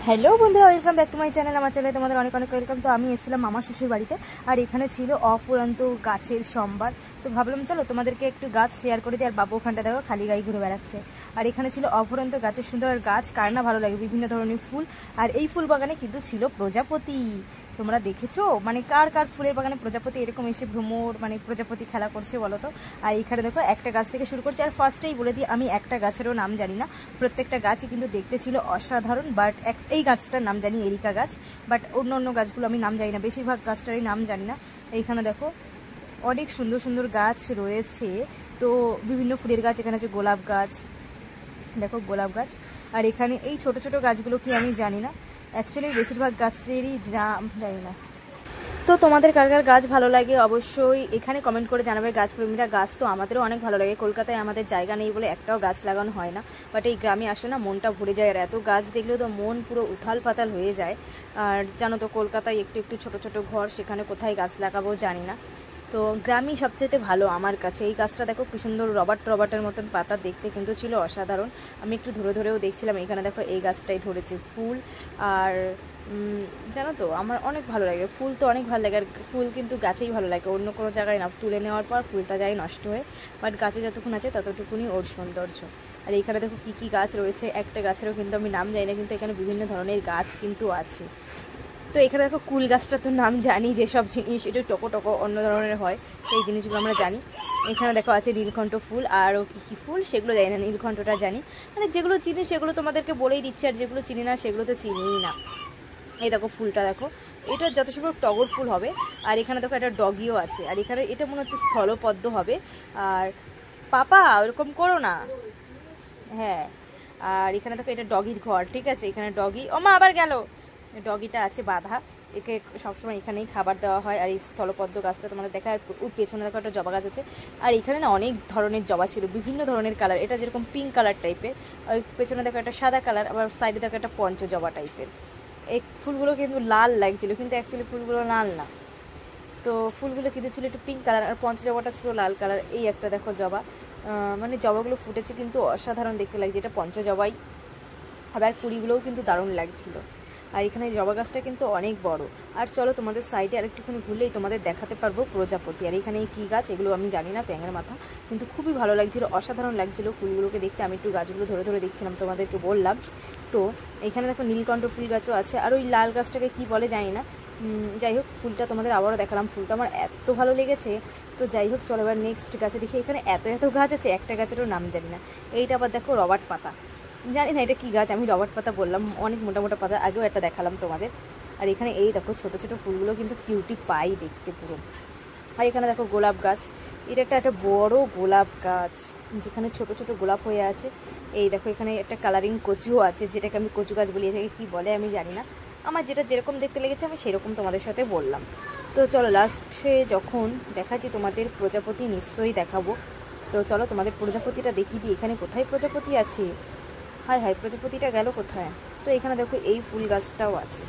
Hello বন্ধুরা, welcome back to my channel. আমার চ্যানেলে তোমাদের অনেক অনেক ওয়েলকাম। তো আমি এসেছিলাম মামার শ্বশুর বাড়িতে, আর এখানে ছিল অফুরন্ত গাছের সম্ভার। তো ভাবলাম চলো তোমাদেরকে একটু গাছ শেয়ার করে দিই। আর বাবু ওখানটা দেখো খালি গায়ে ঘুরে বেড়াচ্ছে। আর এখানে ছিল অফুরন্ত গাছের সুন্দর গাছ, কার না ভালো লাগে, বিভিন্ন ধরনের ফুল। আর এই ফুল বাগানে কিন্তু ছিল প্রজাপতি। তোমরা দেখেছো মানে কার কার ফুলের বাগানে প্রজাপতি এরকম এসে ভ্রমর মানে প্রজাপতি খেলা করছে বলো তো। আর এইখানে দেখো একটা গাছ থেকে শুরু করছে। আর ফার্স্টেই বলে দিই, আমি একটা গাছেরও নাম জানি না। প্রত্যেকটা গাছই কিন্তু দেখতে ছিল অসাধারণ, বাট এই গাছটার নাম জানি এরিকা গাছ, বাট অন্য অন্য গাছগুলো আমি নাম জানি না, বেশিরভাগ গাছটারই নাম জানি না। এইখানে দেখো অনেক সুন্দর সুন্দর গাছ রয়েছে। তো বিভিন্ন ফুলের গাছ, এখানে আছে গোলাপ গাছ, দেখো গোলাপ গাছ। আর এখানে এই ছোট ছোট গাছগুলো কি আমি জানি না, অ্যাকচুয়ালি বেশিরভাগ গাছেরই জানি না। তো তোমাদের কার কার গাছ ভালো লাগে অবশ্যই এখানে কমেন্ট করে জানাবে। গাছপ্রেমীরা, গাছ তো আমাদেরও অনেক ভালো লাগে। কলকাতায় আমাদের জায়গা নেই বলে একটাও গাছ লাগানো হয় না, বাট এই গ্রামে আসলে না মনটা ভরে যায়। আর এত গাছ দেখলেও তো মন পুরো উথাল পাতাল হয়ে যায়। আর জানো তো কলকাতায় একটু একটু ছোট ছোট ঘর, সেখানে কোথায় গাছ লাগাবো জানি না। তো গ্রামই সবচেয়ে ভালো আমার কাছে। এই গাছটা দেখো কি সুন্দর রবার্টের মতন পাতা, দেখতে কিন্তু ছিল অসাধারণ। আমি একটু ধরে ধরেও দেখছিলাম। এখানে দেখো এই গাছটাই ধরেছে ফুল। আর জানো তো আমার অনেক ভালো লাগে ফুল, তো অনেক ভালো লাগে। আর ফুল কিন্তু গাছেই ভালো লাগে, অন্য কোনো জায়গায় না। তুলে নেওয়ার পর ফুলটা যায় নষ্ট হয়ে, বাট গাছে যতক্ষণ আছে ততটুকুনি ওর সৌন্দর্য। আর এইখানে দেখো কী কী গাছ রয়েছে, একটা গাছেরও কিন্তু আমি নাম জানি না, কিন্তু এখানে বিভিন্ন ধরনের গাছ কিন্তু আছে। তো এখানে দেখো কুল গাছটা তো নাম জানি, যেসব জিনিস একটু টকো টকো অন্য ধরনের হয় সেই জিনিসগুলো আমরা জানি। এখানে দেখো আছে নীলকণ্ঠ ফুল, আরও কী কী ফুল সেগুলো জানি না, নীলকণ্ঠটা জানি। মানে যেগুলো চিনি সেগুলো তোমাদেরকে বলেই দিচ্ছি, আর যেগুলো চিনি না সেগুলো তো চিনিই না। এই দেখো ফুলটা দেখো, এটা যত সম্ভব টগর ফুল হবে। আর এখানে দেখো একটা ডগিও আছে। আর এখানে এটা মনে হচ্ছে স্থলপদ্ম হবে। আর পাপা ওরকম করো না, হ্যাঁ। আর এখানে দেখো এটা ডগির ঘর, ঠিক আছে। এখানে ডগি, ও মা আবার গেল, ডগিটা আছে বাঁধা। একে সবসময় এখানেই খাবার দেওয়া হয়। আর এই স্থলপদ্ম গাছটা তোমাদের দেখা, আর পেছনে দেখো একটা জবা গাছ আছে। আর এখানে না অনেক ধরনের জবা ছিল, বিভিন্ন ধরনের কালার। এটা যেরকম পিঙ্ক কালার টাইপের, ওই পেছনে দেখো একটা সাদা কালার, আবার সাইডে দেখো একটা পঞ্চ জবা টাইপের। এই ফুলগুলো কিন্তু লাল লাগছিল, কিন্তু অ্যাকচুয়ালি ফুলগুলো লাল না। তো ফুলগুলো কিন্তু ছিল একটু পিঙ্ক কালার, আর পঞ্চ জবাটা ছিল লাল কালার। এই একটা দেখো জবা, মানে জবাগুলো ফুটেছে কিন্তু অসাধারণ দেখতে লাগছে, এটা পঞ্চ জবাই। আবার কুড়িগুলোও কিন্তু দারুণ লাগছিল। আর এখানে জবা গাছটা কিন্তু অনেক বড়। আর চলো তোমাদের সাইডে আরেকটুখানি ঘুরলেই তোমাদের দেখাতে পারবো প্রজাপতি। আর এখানে কী গাছ এগুলো আমি জানি না, ব্যাঙের মাথা, কিন্তু খুবই ভালো লাগছিল, অসাধারণ লাগছিল ফুলগুলোকে দেখতে। আমি একটু গাছগুলো ধরে ধরে দেখছিলাম, তোমাদেরকে বললাম। তো এখানে দেখো নীলকণ্ঠ ফুল গাছও আছে। আর ওই লাল গাছটাকে কি বলে জানি না। যাই হোক, ফুলটা তোমাদের আবারও দেখালাম, ফুলটা আমার এত ভালো লেগেছে। তো যাই হোক চলো এবার নেক্সট গাছে দেখি। এখানে এত এত গাছ আছে, একটা গাছেরও নাম জানি না। এইটা আবার দেখো রবার্ট পাতা, জানি না এটা কী গাছ, আমি রবার্ট পাতা বললাম, অনেক মোটা মোটা পাতা, আগেও একটা দেখালাম তোমাদের। আর এখানে এই দেখো ছোটো ছোটো ফুলগুলো কিন্তু কিউটি পাই দেখতে পুরো। আর এখানে দেখো গোলাপ গাছ, এটা একটা বড় গোলাপ গাছ, যেখানে ছোট ছোট গোলাপ হয়ে আছে। এই দেখো এখানে একটা কালারিং কচুও আছে, যেটাকে আমি কচু গাছ বলি, এটাকে কী বলে আমি জানি না। আমার যেটা যেরকম দেখতে লেগেছে আমি সেরকম তোমাদের সাথে বললাম। তো চলো লাস্টে যখন দেখাচ্ছি তোমাদের প্রজাপতি নিশ্চয়ই দেখাবো। তো চলো তোমাদের প্রজাপতিটা দেখিয়ে দিই। এখানে কোথায় প্রজাপতি আছে, হায় হায় প্রজাপতিটা গেল কোথায়। তো এখানে দেখো এই ফুল গাছটাও আছে।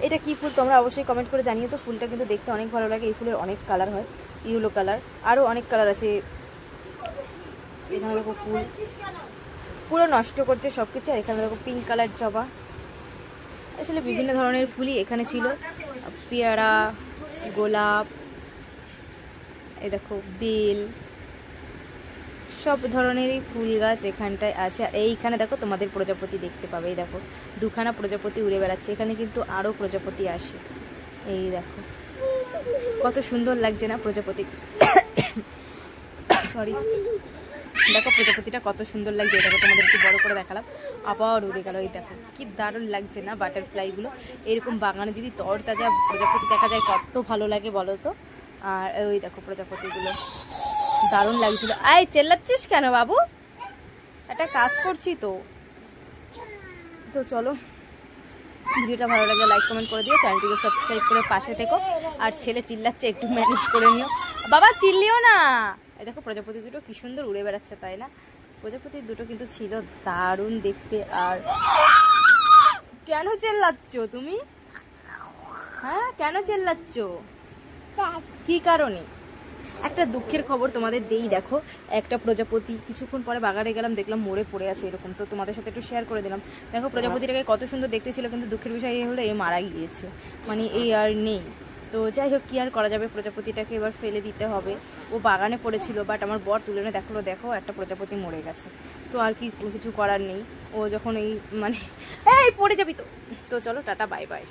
এটা কি ফুল তোমরা অবশ্যই কমেন্ট করে জানিও তো। ফুলটা কিন্তু দেখতে অনেক ভালো লাগে। এই ফুলের অনেক কালার হয়, ইয়েলো কালার, আরও অনেক কালার আছে। এখানে দেখো ফুল পুরো নষ্ট করছে সব কিছু। আর এখানে দেখো পিঙ্ক কালার জবা। আসলে বিভিন্ন ধরনের ফুলই এখানে ছিল, পেয়ারা, গোলাপ, এই দেখো বেল, সব ধরনেরই ফুল গাছ এখানটায় আছে। আর এইখানে দেখো তোমাদের প্রজাপতি দেখতে পাবে, এই দেখো দুখানা প্রজাপতি উড়ে বেড়াচ্ছে। এখানে কিন্তু আরও প্রজাপতি আসে, এই দেখো কত সুন্দর লাগছে না প্রজাপতি। সরি, দেখো প্রজাপতিটা কত সুন্দর লাগছে। দেখো তোমাদের একটু বড় করে দেখালাম, আবার উড়ে গেল। এই দেখো কি দারুণ লাগছে না বাটারফ্লাইগুলো। এরকম বাগানে যদি তরতাজা প্রজাপতি দেখা যায় কত ভালো লাগে বলো তো। আর ওই দেখো প্রজাপতিগুলো দারুণ লাগছিল। আয় চেল্লাচ্ছিস কেন বাবু, একটা কাজ করছি তো। তো চলো ভিডিওটা ভালো লাগলে লাইক কমেন্ট করে দিও, চ্যানেলটিকে সাবস্ক্রাইব করে পাশে থেকো। আর ছেলে চিল্লাচ্ছে, একটু ম্যানেজ করে নিও বাবা, চিল্লিও না। এই দেখো প্রজাপতি দুটো কি সুন্দর উড়ে বেড়াচ্ছে, তাই না? প্রজাপতি দুটো কিন্তু ছিল দারুণ দেখতে। আর কেন চেল্লাচ্ছ তুমি, হ্যাঁ কেন চেল্লাচ্ছ, কি কারণে? একটা দুঃখের খবর তোমাদের দেই, দেখো একটা প্রজাপতি কিছুক্ষণ পরে বাগানে গেলাম, দেখলাম মরে পড়ে আছে এরকম, তো তোমাদের সাথে একটু শেয়ার করে দিলাম। দেখো প্রজাপতিটাকে কত সুন্দর দেখতে ছিল, কিন্তু দুঃখের বিষয় এই হলো এ মারা গিয়েছে, মানে এই আর নেই। তো যাই হোক, কী আর করা যাবে, প্রজাপতিটাকে এবার ফেলে দিতে হবে। ও বাগানে পড়েছিল, বাট আমার বর তুলে এনে দেখলো দেখো একটা প্রজাপতি মরে গেছে। তো আর কি কিছু করার নেই, ও যখন এই মানে এই পড়ে যাবি তো। তো চলো টাটা, বাই বাই।